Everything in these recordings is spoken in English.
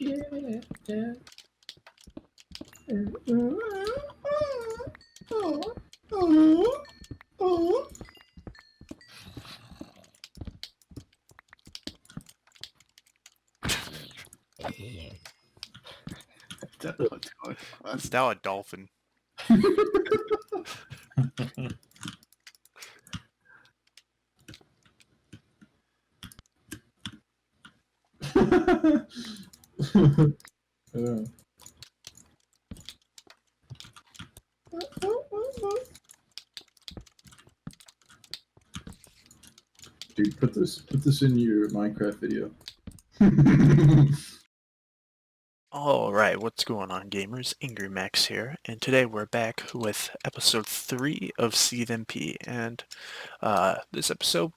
Don't know what's going on. It's now a dolphin. Dude, put this in your Minecraft video. Alright, what's going on, gamers? Angry Max here, and today we're back with episode 3 of SeetheMP, and this episode,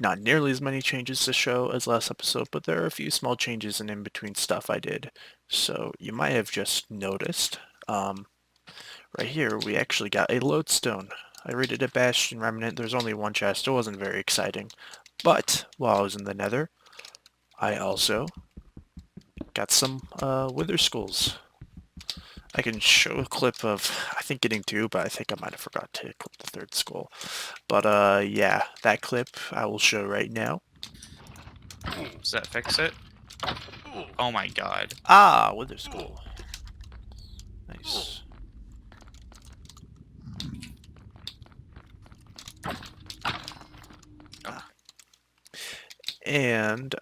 not nearly as many changes to show as last episode, but there are a few small changes and in-between stuff I did. So you might have just noticed, right here we actually got a lodestone. I raided a Bastion Remnant. There's only one chest. It wasn't very exciting, but while I was in the nether, I also got some wither skulls. I can show a clip of, I think, getting 2, but I think I might have forgot to clip the 3rd skull. But yeah, that clip I will show right now. Does that fix it? Oh my god. Ah, wither skull. Nice. And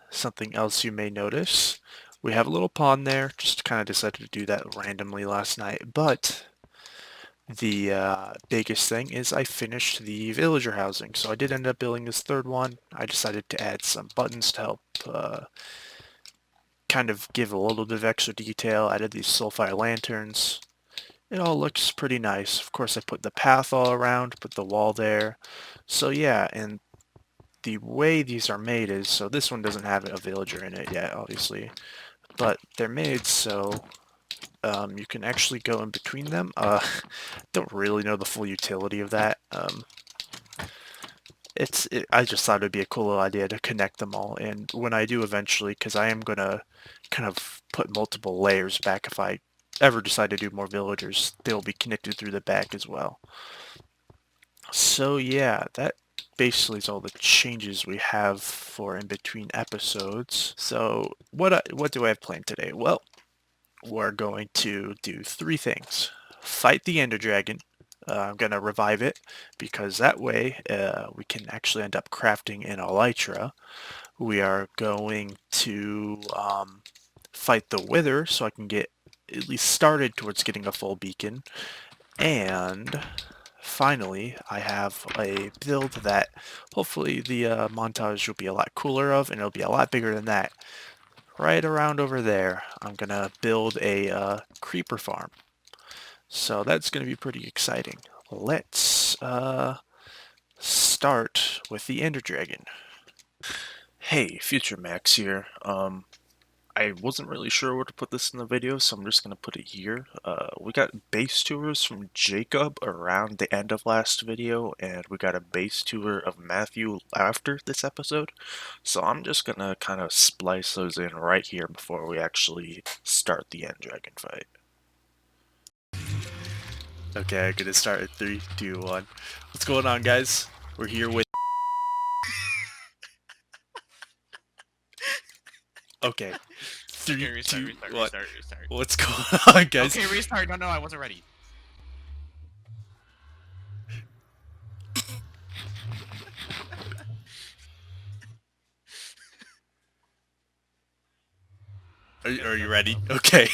something else you may notice, we have a little pond there. Just kind of decided to do that randomly last night, but the biggest thing is I finished the villager housing. So I did end up building this 3rd one. I decided to add some buttons to help kind of give a little bit of extra detail. I added these sulfire lanterns. It all looks pretty nice. Of course, I put the path all around, put the wall there. So yeah, and the way these are made is, so this one doesn't have a villager in it yet, obviously, but they're made so you can actually go in between them. Don't really know the full utility of that. I just thought it'd be a cool little idea to connect them all, and when I do eventually, because I am gonna kind of put multiple layers back if I ever decide to do more villagers, they'll be connected through the back as well. So yeah, that basically is all the changes we have for in between episodes. So what do I have planned today? Well, we're going to do 3 things. Fight the Enderdragon. I'm going to revive it because that way we can actually end up crafting an elytra. We are going to fight the Wither so I can get at least started towards getting a full beacon. And finally, I have a build that hopefully the montage will be a lot cooler of, and it'll be a lot bigger than that. Right around over there, I'm going to build a creeper farm. So that's going to be pretty exciting. Let's start with the Enderdragon. Hey, Future Max here. I wasn't really sure where to put this in the video, so I'm just going to put it here. We got base tours from Jacob around the end of last video, and we got a base tour of Matthew after this episode. So I'm just going to kind of splice those in right here before we actually start the Enderdragon fight. Okay, I'm going to start at 3, 2, 1. What's going on, guys? We're here with... Okay. 3, Okay, 2, 1. restart. What's going on, guys? Okay, restart. No, I wasn't ready. Are you ready? Okay.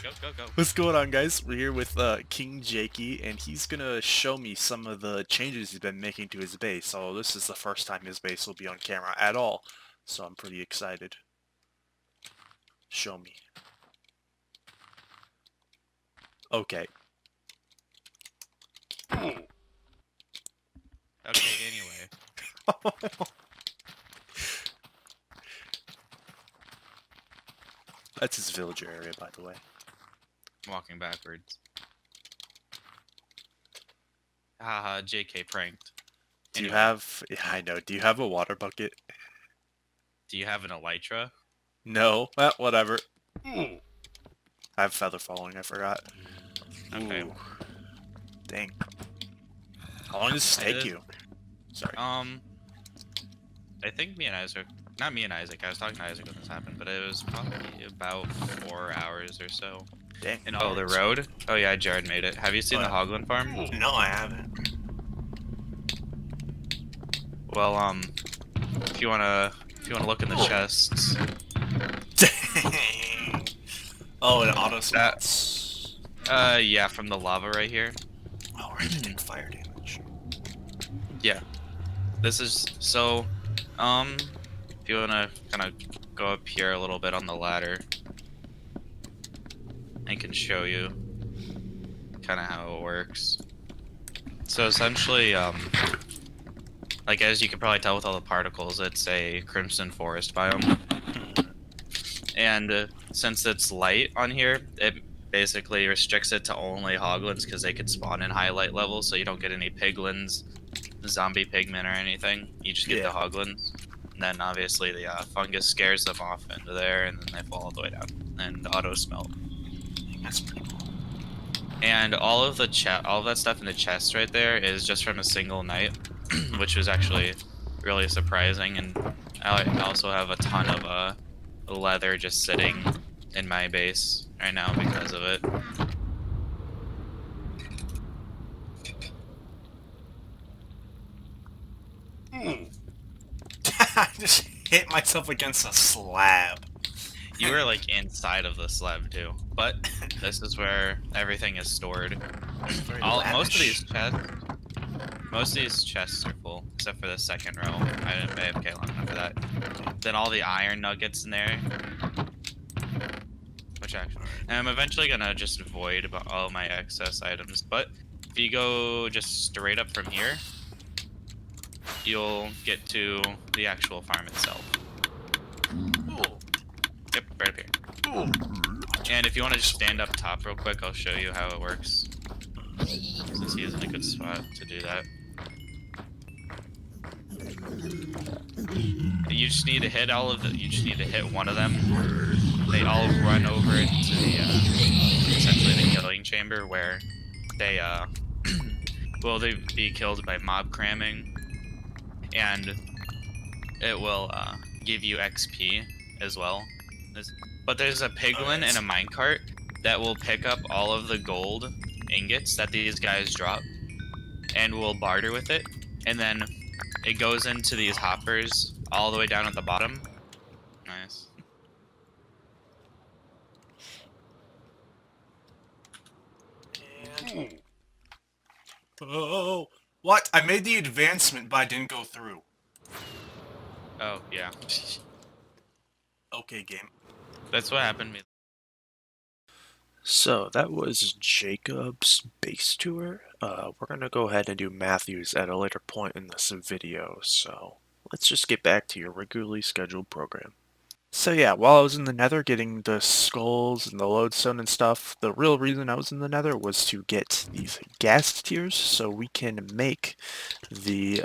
Go. What's going on, guys? We're here with King Jakey, and he's gonna show me some of the changes he's been making to his base. So this is the first time his base will be on camera at all, so I'm pretty excited. Show me. Okay. Okay, anyway. That's his villager area, by the way. I'm walking backwards. Haha, JK pranked. Do you Anyway, have... Yeah, I know. Do you have a water bucket? do you have an elytra? No. Whatever. I have feather falling, I forgot. Okay. Ooh. Dang. How long does this take you? Sorry. I think me and Isaac, not me and Isaac, I was talking to Isaac when this happened, but it was probably about 4 hours or so. Dang. And oh, the road? Oh yeah, Jared made it. Have you seen the Hoglin farm? No, I haven't. Well, if you wanna look in the chests. Dang. Oh, it auto spots. Yeah, from the lava right here. Oh, we're gonna take fire damage. Yeah. This is so. If you wanna kind of go up here a little bit on the ladder, I can show you kind of how it works. So essentially, like as you can probably tell with all the particles, it's a crimson forest biome. And since it's light on here, it basically restricts it to only hoglins because they could spawn in high light levels, so you don't get any piglins, zombie pigmen, or anything. You just get the hoglins. And then obviously the fungus scares them off into there, and then they fall all the way down and auto smelt. That's pretty cool. And all of that stuff in the chest right there is just from a single night, which was actually really surprising. And I also have a ton of leather just sitting in my base right now because of it. I just hit myself against a slab. You were like inside of the slab too, but this is where everything is stored. Most of these chests are full, except for the second row. I didn't AFK long enough for that. Then all the iron nuggets in there. Which actually, and I'm eventually gonna just void about all my excess items. But if you go just straight up from here, you'll get to the actual farm itself. Yep, right up here. And if you want to just stand up top real quick, I'll show you how it works. Since he is in a good spot to do that. You just need to hit you just need to hit one of them. They all run over into the, essentially the killing chamber where they, will they be killed by mob cramming. And it will, give you XP as well. But there's a piglin and a minecart that will pick up all of the gold ingots that these guys drop and will barter with it, and then it goes into these hoppers all the way down at the bottom. Nice. And... Oh, what? I made the advancement, but I didn't go through. Oh, yeah. Okay, game. That's what happened to me. So that was Jacob's base tour. We're gonna go ahead and do Matthew's at a later point in this video, so let's just get back to your regularly scheduled program. So yeah, while I was in the nether getting the skulls and the lodestone and stuff, the real reason I was in the nether was to get these gas tiers so we can make the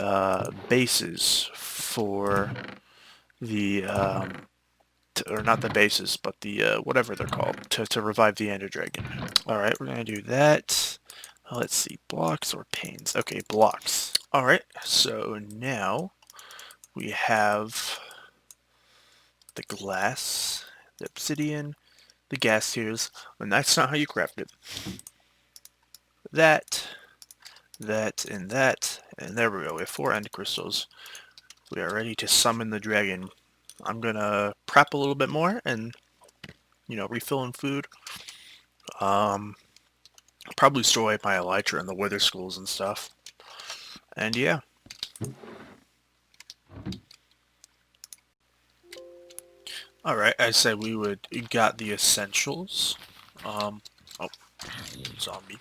bases for the or not the bases, but the whatever they're called, to revive the Enderdragon. Alright, we're gonna do that. Let's see, blocks or panes? Okay, blocks. Alright, so now we have the glass, the obsidian, the gas tiers, and that's not how you craft it. That, and there we go. We have 4 end crystals. We are ready to summon the dragon. I'm gonna prep a little bit more and, you know, refilling food. Probably store away my elytra and the wither skulls and stuff. And yeah. Alright, I said we would got the essentials. Oh, zombie.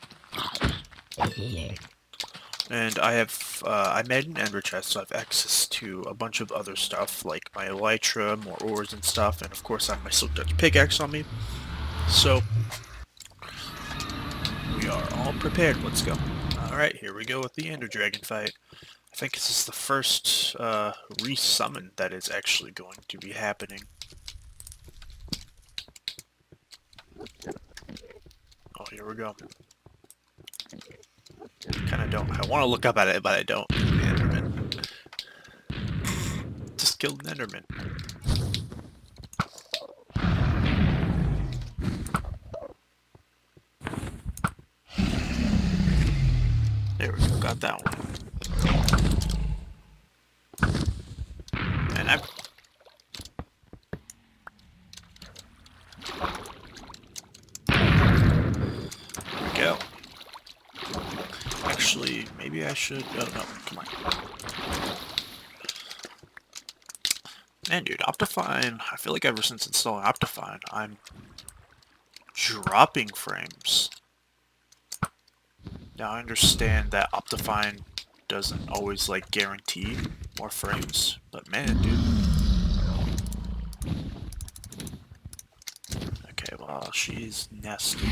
And I have, I made an ender chest, so I have access to a bunch of other stuff, like my elytra, more ores and stuff, and of course I have my silk touch pickaxe on me. So, we are all prepared, let's go. Alright, here we go with the Enderdragon Fight. I think this is the first, resummon that is actually going to be happening. Oh, here we go. Kind of don't. I want to look up at it, but I don't. The Enderman. Just killed an Enderman. There we go. Got that one. And I. There we go. Actually, maybe I should. Oh no! Come on. Man, dude, Optifine. I feel like ever since installing Optifine, I'm dropping frames. Now I understand that Optifine doesn't always like guarantee more frames, but man, dude. Okay, well, she's nesting.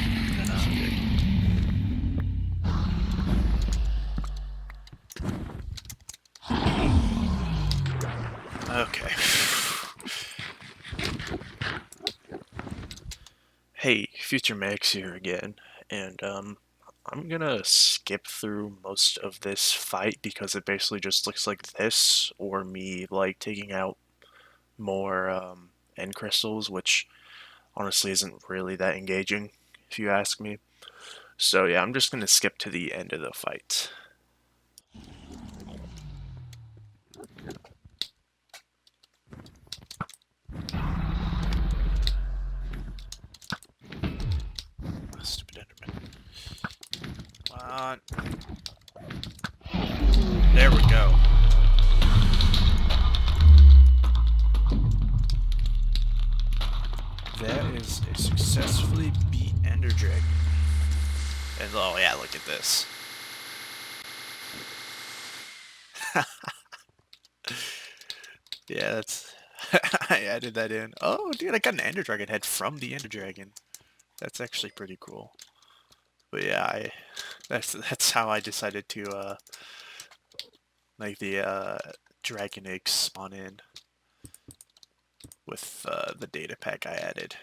Okay. Hey, Future Max here again, and I'm gonna skip through most of this fight because it basically just looks like this, or me like taking out more end crystals, which honestly isn't really that engaging, if you ask me. So yeah, I'm just gonna skip to the end of the fight. Stupid Enderman. Come on. There we go. That is a successfully beat Enderdragon. And oh yeah, look at this. Yeah, that's... I added that in. Oh, dude, I got an Enderdragon head from the Enderdragon. That's actually pretty cool. But yeah, that's how I decided to make the dragon eggs spawn in with the data pack I added.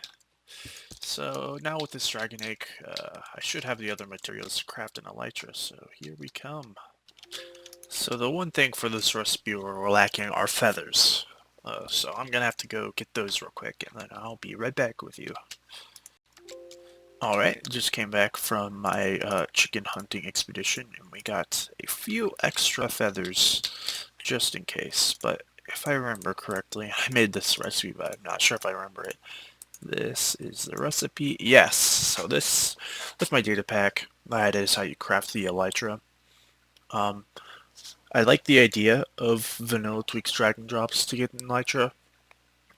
So now with this dragon egg, I should have the other materials to craft an elytra. So here we come. So the one thing for this recipe we're lacking are feathers. So I'm gonna have to go get those real quick, and then I'll be right back with you. Alright, just came back from my chicken hunting expedition, and we got a few extra feathers, just in case. But if I remember correctly, I made this recipe, but I'm not sure if I remember it. This is the recipe. Yes, so this, with my data pack, that is how you craft the elytra. I like the idea of Vanilla Tweaks drag and drops to get an elytra.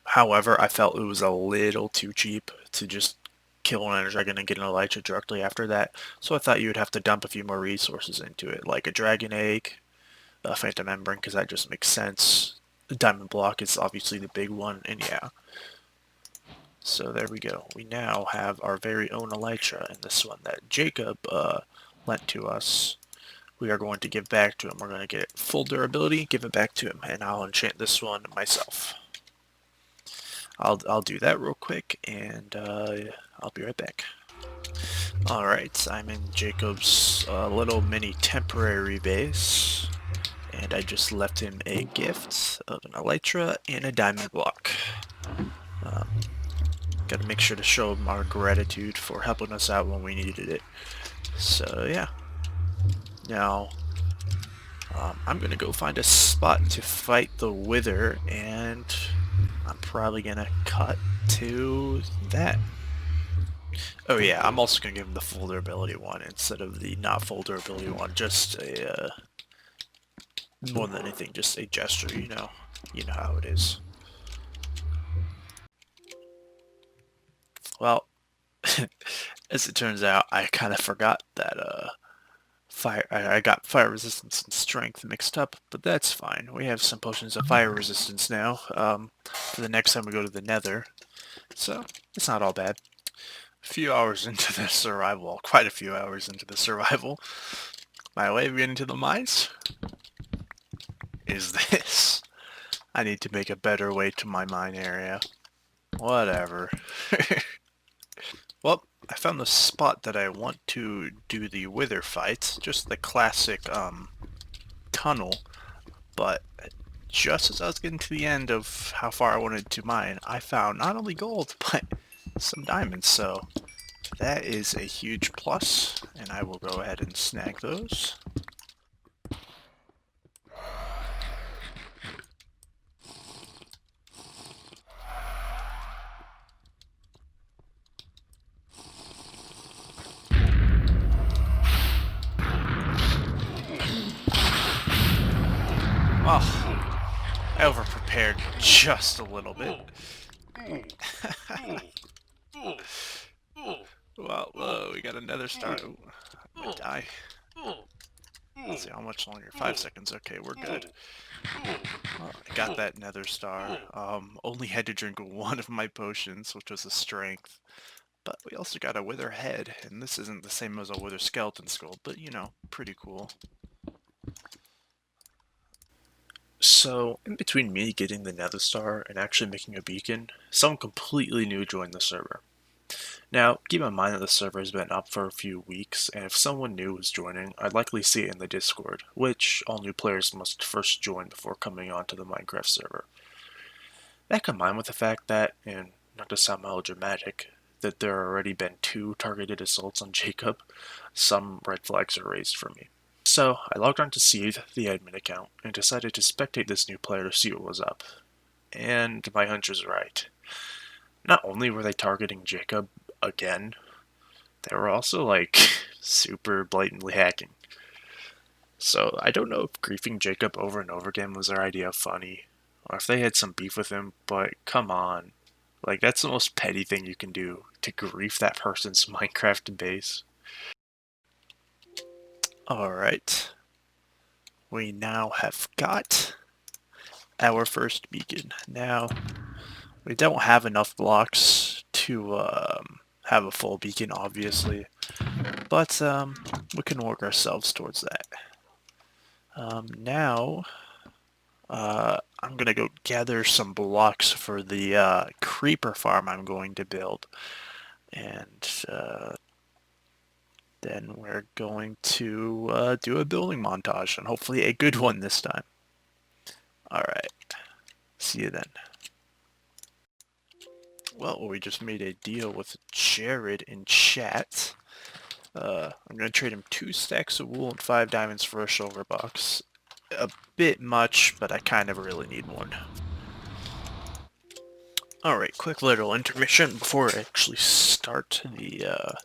However, I felt it was a little too cheap to just kill an Enderdragon and get an elytra directly after that. So I thought you would have to dump a few more resources into it, like a dragon egg, a phantom membrane, because that just makes sense. The diamond block is obviously the big one, and yeah. So there we go. We now have our very own elytra, and this one that Jacob lent to us, we are going to give back to him. We're going to get it full durability, give it back to him, and I'll enchant this one myself. I'll do that real quick, and I'll be right back. Alright, I'm in Jacob's little mini temporary base, and I just left him a gift of an elytra and a diamond block. Gotta make sure to show him our gratitude for helping us out when we needed it. So yeah. Now, I'm gonna go find a spot to fight the Wither, and I'm probably gonna cut to that. Oh yeah, I'm also gonna give him the full durability one instead of the not full durability one. Just a, more than anything, just a gesture, you know how it is. Well, as it turns out, I kind of forgot that, I got fire resistance and strength mixed up, but that's fine. We have some potions of fire resistance now, for the next time we go to the Nether. So, it's not all bad. A few hours into the survival, quite a few hours into the survival, my way of getting to the mines is this. I need to make a better way to my mine area. Whatever. Well, I found the spot that I want to do the wither fight. Just the classic tunnel. But just as I was getting to the end of how far I wanted to mine, I found not only gold, but some diamonds. So that is a huge plus, and I will go ahead and snag those. Oh, I overprepared just a little bit. Well, whoa, we got another star. Ooh, I might die. Let's see how much longer. 5 seconds. Okay, we're good. Well, I got that nether star. Only had to drink one of my potions, which was a strength. But we also got a wither head, and this isn't the same as a wither skeleton skull, but you know, pretty cool. So, in between me getting the nether star and actually making a beacon, someone completely new joined the server. Now, keep in mind that the server has been up for a few weeks, and if someone new was joining, I'd likely see it in the Discord, which all new players must first join before coming onto the Minecraft server. That combined with the fact that, and not to sound melodramatic, that there have already been 2 targeted assaults on Jacob, some red flags are raised for me. So, I logged on to Seethe, the admin account, and decided to spectate this new player to see what was up. And my hunch was right. Not only were they targeting Jacob again, they were also, like, super blatantly hacking. So, I don't know if griefing Jacob over and over again was their idea of funny, or if they had some beef with him, but come on. Like, that's the most petty thing you can do, to grief that person's Minecraft base. Alright. We now have got our first beacon. Now, we don't have enough blocks to have a full beacon, obviously, but we can work ourselves towards that. Now, I'm gonna go gather some blocks for the creeper farm I'm going to build, and then we're going to do a building montage, and hopefully a good one this time. Alright, see you then. Well, we just made a deal with Jared in chat. I'm going to trade him 2 stacks of wool and 5 diamonds for a shulker box. A bit much, but I kind of really need one. Alright, quick little intermission before I actually start the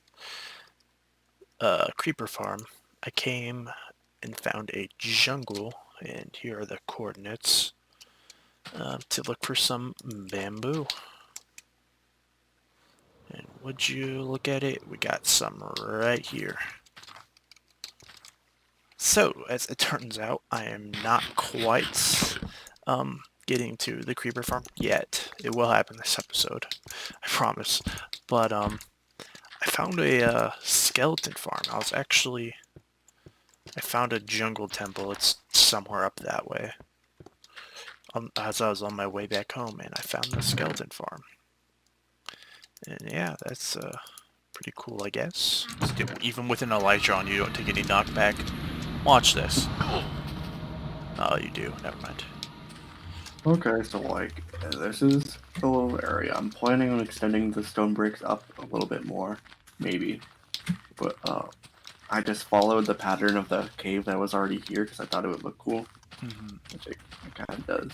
creeper farm. I came and found a jungle, and here are the coordinates, to look for some bamboo. And would you look at it, we got some right here. So, as it turns out, I am not quite getting to the creeper farm yet. It will happen this episode, I promise. But I found a skeleton farm. I found a jungle temple. It's somewhere up that way. As I was on my way back home, and I found the skeleton farm. And yeah, that's pretty cool, I guess. Even with an Elytra on, you don't take any knockback. Watch this. Oh, you do. Never mind. Okay, so like, this is the little area. I'm planning on extending the stone bricks up a little bit more, maybe. But I just followed the pattern of the cave that was already here because I thought it would look cool, which it kind of does.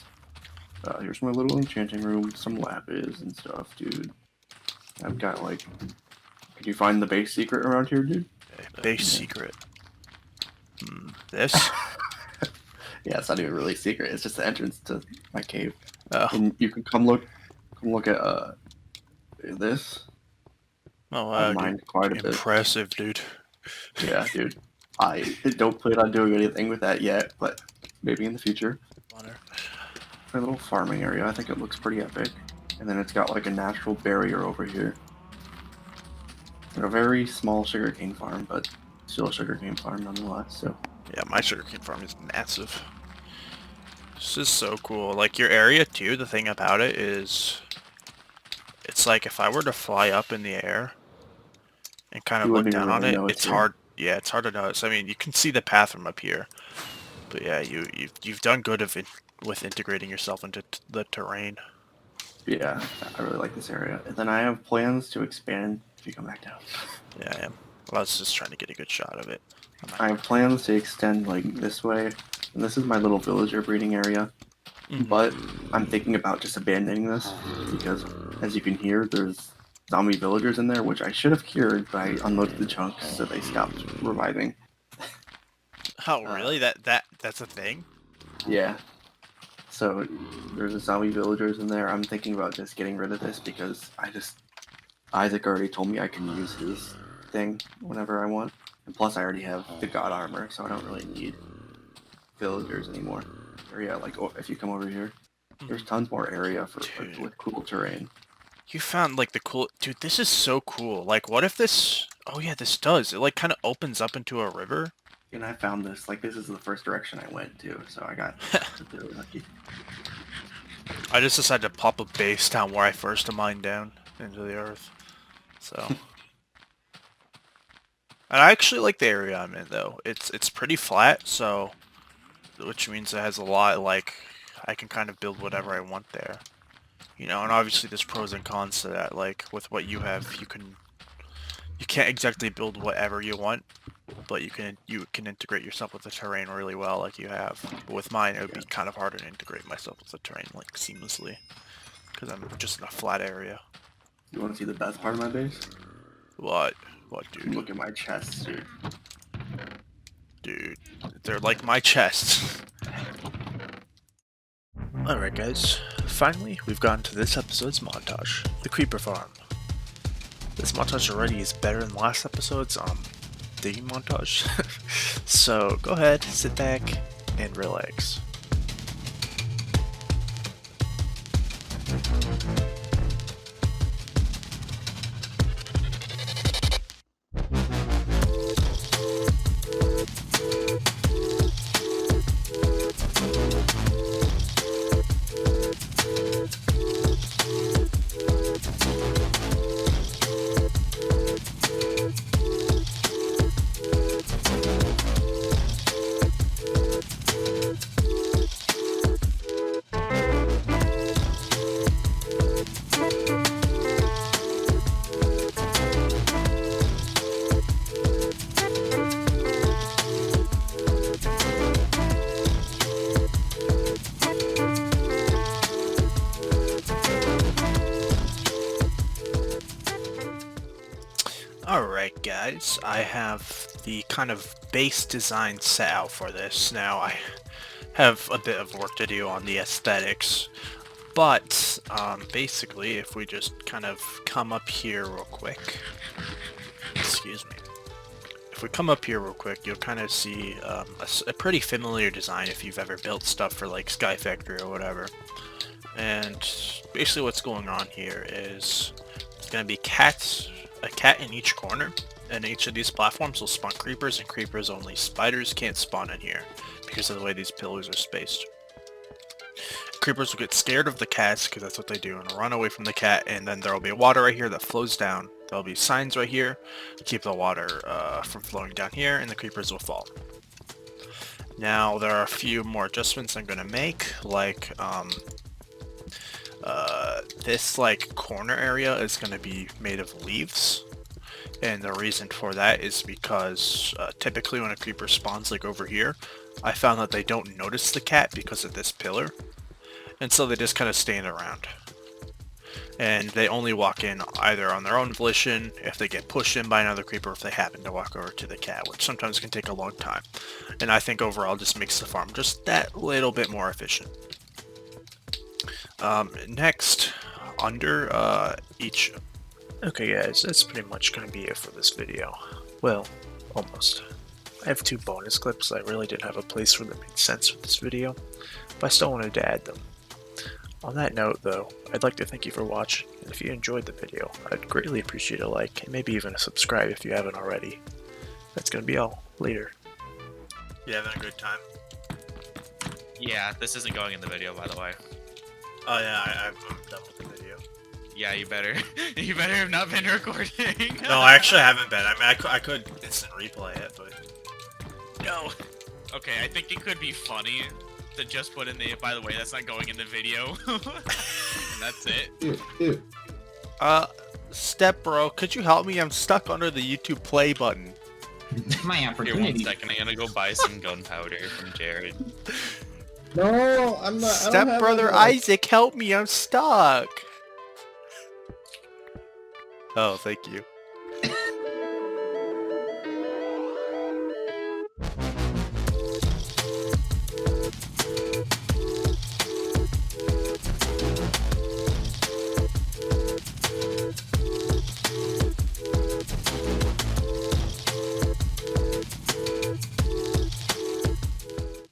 Here's my little enchanting room, some lapis and stuff, dude. I've got like, could you find the base secret around here, dude? Base secret. This? Yeah, it's not even really secret. It's just the entrance to my cave. Oh. And you can come look at this. Oh, I wow, mined quite a bit. impressive, dude. Yeah, dude. I don't plan on doing anything with that yet, but maybe in the future. My little farming area, I think it looks pretty epic. And then it's got like a natural barrier over here. And a very small sugarcane farm, but still a sugarcane farm nonetheless, so. Yeah, my sugarcane farm is massive. This is so cool. Like, your area, too, the thing about it is, it's like if I were to fly up in the air, and kind of You look wouldn't down even on really it, know it's here. hard. Yeah, it's hard to notice. I mean, you can see the path from up here, but yeah, you've done good with integrating yourself into the terrain. Yeah, I really like this area. And then I have plans to expand. If you come back down, Yeah, I am. Well, I was just trying to get a good shot of it. I have plans to extend like this way. And this is my little villager breeding area. Mhm. But I'm thinking about just abandoning this because, as you can hear, there's zombie villagers in there, which I should have cured, but I unloaded the chunks, so they stopped reviving. Oh, really? That's a thing? Yeah. So there's a zombie villagers in there. I'm thinking about just getting rid of this because Isaac already told me I can use his thing whenever I want, and plus I already have the god armor, so I don't really need villagers anymore. Or yeah, like if you come over here, there's tons more area for Dude. with cool terrain. You found like the cool dude. This is so cool. Like, what if this? Oh yeah, this does. It like kind of opens up into a river. And I found this, like, this is the first direction I went to, so I got really lucky. I just decided to pop a base down where I first mined down into the earth. So, and I actually like the area I'm in though. It's pretty flat, so which means it has a lot. Like, I can kind of build whatever I want there. You know, and obviously there's pros and cons to that. Like with what you have, you can't exactly build whatever you want, but you can integrate yourself with the terrain really well, like you have. But with mine, it would be kind of harder to integrate myself with the terrain like seamlessly, because I'm just in a flat area. You want to see the best part of my base? What, dude? Look at my chests, dude. Dude, they're like my chest. Alright guys, finally we've gotten to this episode's montage, the Creeper Farm. This montage already is better than last episode's digging montage, so go ahead, sit back, and relax. Alright guys, I have the kind of base design set out for this. Now I have a bit of work to do on the aesthetics, but basically if we just kind of come up here real quick, excuse me, if we come up here real quick, you'll kind of see a pretty familiar design if you've ever built stuff for like Sky Factory or whatever. And basically what's going on here is it's going to be a cat in each corner, and each of these platforms will spawn creepers, and creepers only. Spiders can't spawn in here because of the way these pillars are spaced. Creepers will get scared of the cats because that's what they do, and run away from the cat, and then there will be water right here that flows down. There will be signs right here to keep the water from flowing down here, and the creepers will fall. Now there are a few more adjustments I'm going to make, like this like corner area is going to be made of leaves, and the reason for that is because typically when a creeper spawns like over here, I found that they don't notice the cat because of this pillar, and so they just kind of stand around, and they only walk in either on their own volition, if they get pushed in by another creeper, if they happen to walk over to the cat, which sometimes can take a long time. And I think overall just makes the farm just that little bit more efficient. Next, under each... Okay guys, that's pretty much going to be it for this video. Well, almost. I have 2 bonus clips that really didn't have a place where that made sense for this video, but I still wanted to add them. On that note though, I'd like to thank you for watching, and if you enjoyed the video, I'd greatly appreciate a like, and maybe even a subscribe if you haven't already. That's going to be all. Later. You having a good time? Yeah, this isn't going in the video, by the way. Oh yeah, I'm done with the video. Yeah, you better. You better have not been recording. No, I actually haven't been. I mean, I could instant replay it, but... No. Okay, I think it could be funny to just put in the, by the way, that's not going in the video. And that's it. Ew. Step bro, could you help me? I'm stuck under the YouTube play button. My Here, 1 opportunity. second, I'm gonna go buy some gunpowder from Jared. No, I'm not. I don't Step have brother any- Isaac, help me! I'm stuck. Oh, thank you.